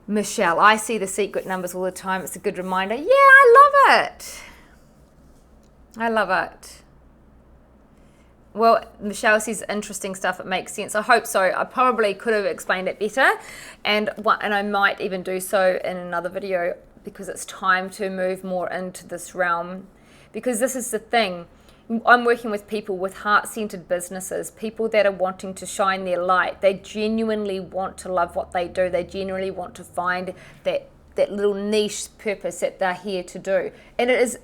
Michelle, I see the secret numbers all the time. It's a good reminder. Yeah, I love it. I love it. Well, Michelle says interesting stuff. It makes sense. I hope so. I probably could have explained it better, and I might even do so in another video, because it's time to move more into this realm. Because this is the thing. I'm working with people with heart-centered businesses, people that are wanting to shine their light. They genuinely want to love what they do. They genuinely want to find that little niche purpose that they're here to do. And it is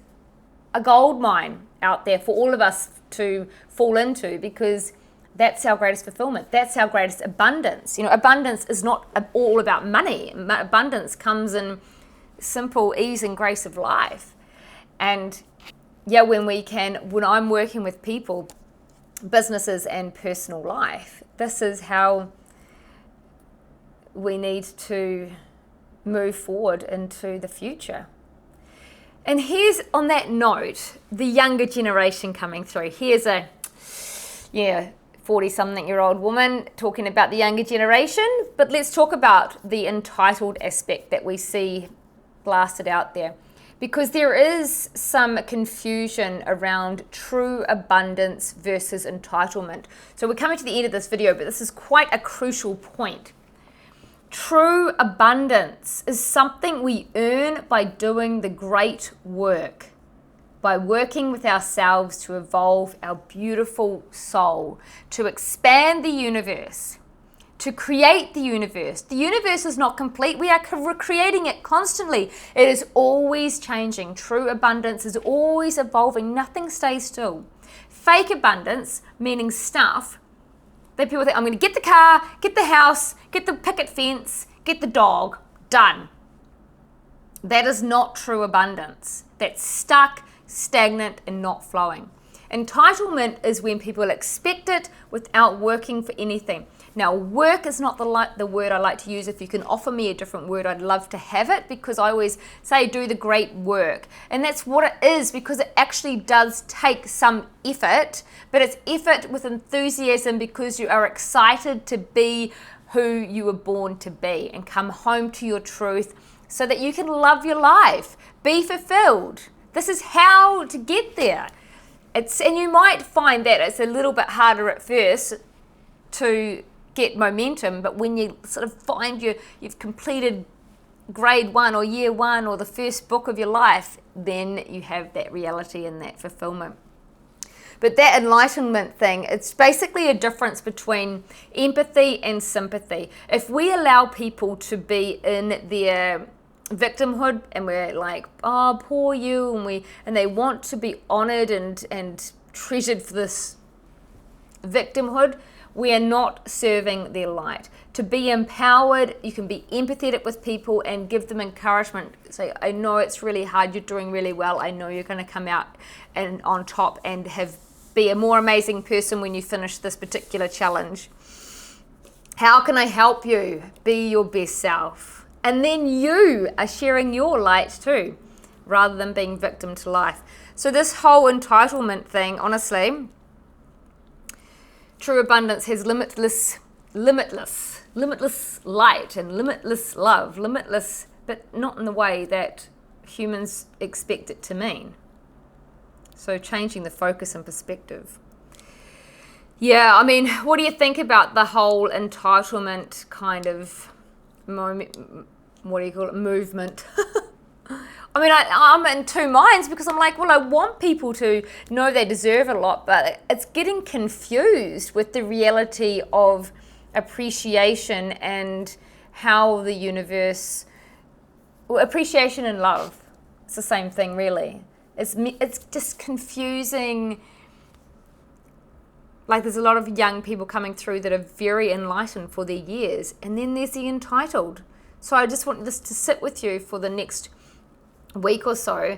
a gold mine out there for all of us to fall into, because that's our greatest fulfillment. That's our greatest abundance. You know, abundance is not all about money. Abundance comes in simple ease and grace of life. And yeah, when I'm working with people, businesses and personal life, this is how we need to move forward into the future. And here's, on that note, the younger generation coming through. Here's a 40-something-year-old woman talking about the younger generation, but let's talk about the entitled aspect that we see blasted out there. Because there is some confusion around true abundance versus entitlement. So we're coming to the end of this video, but this is quite a crucial point. True abundance is something we earn by doing the great work, by working with ourselves to evolve our beautiful soul, to expand the universe, to create the universe. The universe is not complete. We are creating it constantly. It is always changing. True abundance is always evolving. Nothing stays still. Fake abundance, meaning stuff, that people think, I'm going to get the car, get the house, get the picket fence, get the dog, done. That is not true abundance. That's stuck, stagnant, and not flowing. Entitlement is when people expect it without working for anything. Now, work is not the word I like to use. If you can offer me a different word, I'd love to have it, because I always say do the great work. And that's what it is, because it actually does take some effort, but it's effort with enthusiasm, because you are excited to be who you were born to be and come home to your truth so that you can love your life, be fulfilled. This is how to get there. And you might find that it's a little bit harder at first to get momentum, but when you sort of find you've completed grade 1 or year 1 or the first book of your life, then you have that reality and that fulfillment. But that enlightenment thing, it's basically a difference between empathy and sympathy. If we allow people to be in their victimhood and we're like, oh, poor you, and they want to be honored and treasured for this victimhood, we are not serving their light. To be empowered, you can be empathetic with people and give them encouragement. Say, I know it's really hard, you're doing really well, I know you're going to come out and on top and be a more amazing person when you finish this particular challenge. How can I help you be your best self? And then you are sharing your light too, rather than being victim to life. So this whole entitlement thing, honestly, true abundance has limitless light and limitless love, but not in the way that humans expect it to mean. So changing the focus and perspective. Yeah, I mean, what do you think about the whole entitlement kind of movement? I mean, I'm in two minds, because I'm like, well, I want people to know they deserve a lot, but it's getting confused with the reality of appreciation and how the universe, appreciation and love, it's the same thing, really. It's just confusing. Like, there's a lot of young people coming through that are very enlightened for their years, and then there's the entitled. So I just want this to sit with you for the next week or so.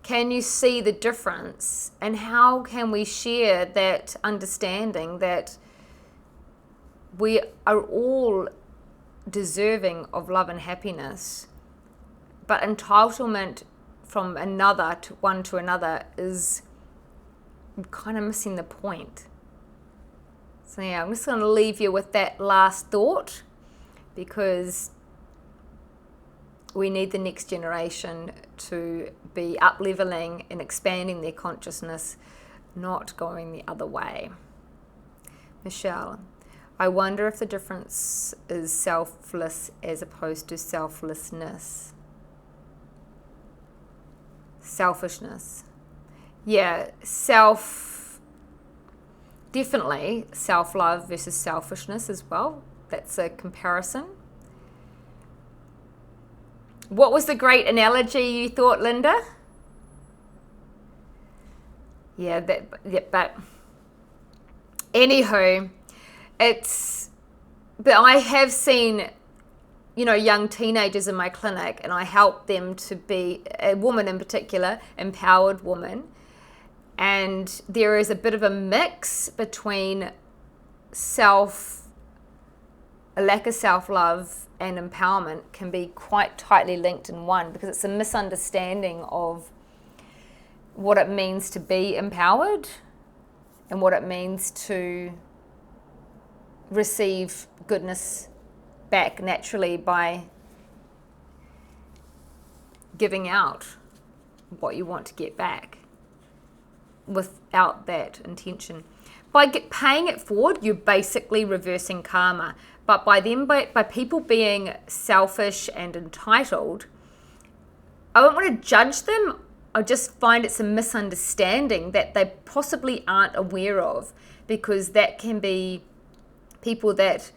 Can you see the difference, and how can we share that understanding that we are all deserving of love and happiness, but entitlement from one to another is I'm kind of missing the point. So yeah, I'm just going to leave you with that last thought, because we need the next generation to be up-leveling and expanding their consciousness, not going the other way. Michelle, I wonder if the difference is selfless as opposed to selflessness. Selfishness. Yeah, definitely self-love versus selfishness as well. That's a comparison. What was the great analogy you thought, Linda? Yeah, but anywho, but I have seen, young teenagers in my clinic, and I help them to be, a woman in particular, empowered woman. And there is a bit of a mix between a lack of self-love and empowerment can be quite tightly linked in one, because it's a misunderstanding of what it means to be empowered and what it means to receive goodness back naturally by giving out what you want to get back without that intention. By paying it forward, you're basically reversing karma. But by people being selfish and entitled, I don't want to judge them. I just find it's a misunderstanding that they possibly aren't aware of, because that can be people that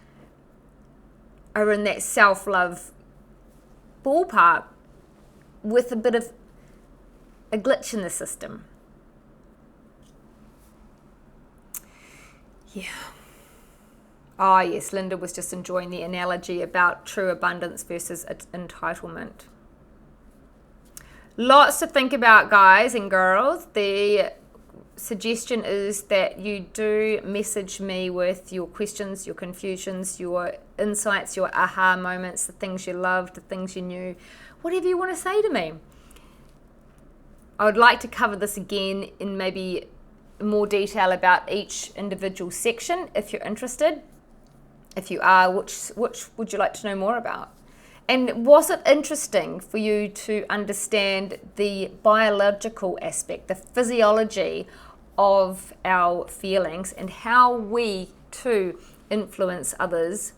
are in that self-love ballpark with a bit of a glitch in the system. Yeah. Oh, yes, Linda was just enjoying the analogy about true abundance versus entitlement. Lots to think about, guys and girls. The suggestion is that you do message me with your questions, your confusions, your insights, your aha moments, the things you loved, the things you knew, whatever you want to say to me. I would like to cover this again in maybe more detail about each individual section if you're interested. If you are, which would you like to know more about? And was it interesting for you to understand the biological aspect, the physiology of our feelings, and how we too influence others,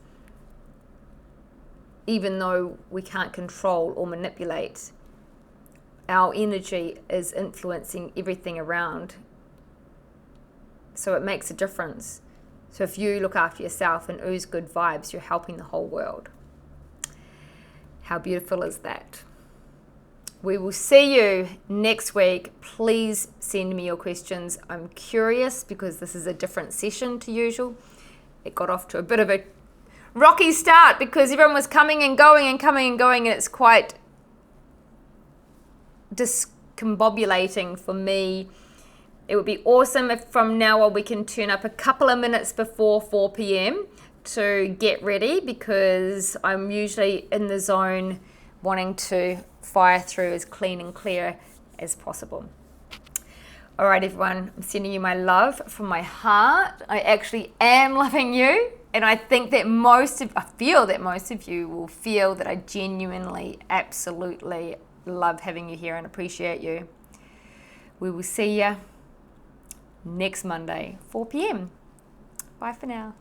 even though we can't control or manipulate? Our energy is influencing everything around, so it makes a difference. So if you look after yourself and ooze good vibes, you're helping the whole world. How beautiful is that? We will see you next week. Please send me your questions. I'm curious because this is a different session to usual. It got off to a bit of a rocky start because everyone was coming and going and coming and going, and it's quite discombobulating for me. It would be awesome if from now on we can turn up a couple of minutes before 4 p.m. to get ready, because I'm usually in the zone wanting to fire through as clean and clear as possible. All right, everyone, I'm sending you my love from my heart. I actually am loving you, and I think that I feel that most of you will feel that I genuinely, absolutely love having you here and appreciate you. We will see you next Monday, 4 p.m. Bye for now.